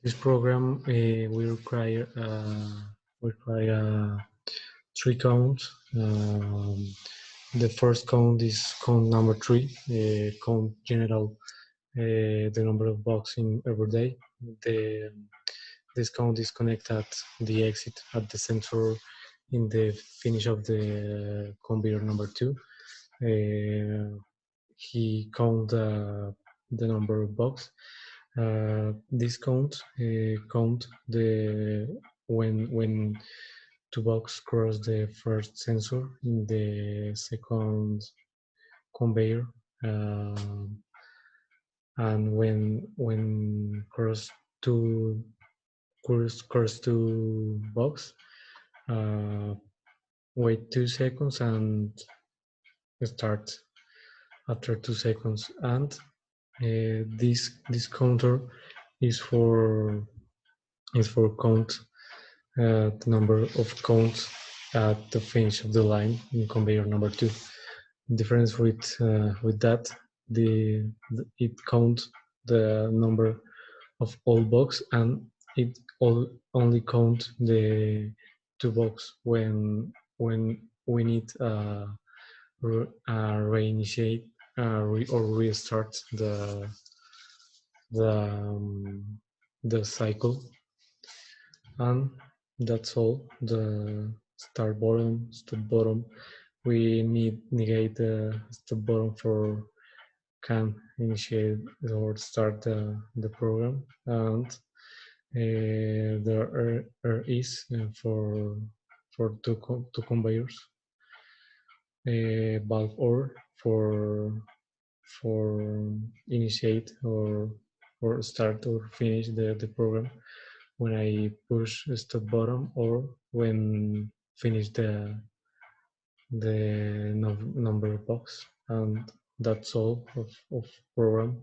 This program will require three counts. The first count is count number three, count general the number of blocks in every day. This count is connected at the exit at the center in the finish of the conveyor number two. He count the number of blocks. This count the when two blocks cross the first sensor in the second conveyor, and when cross two blocks, wait 2 seconds and start after 2 seconds. And this counter is for count the number of counts at the finish of the line in conveyor number two. Difference with that, it counts the number of all blocks, and it only count the two blocks when we need reinitiate or restart the the cycle. And that's all. The start bottom, stop bottom. We need negate the stop bottom for can initiate or start the program, and there is for two conveyors, valve or for initiate or start or finish the program when I push stop bottom, or when finish the number box. And that's all of program.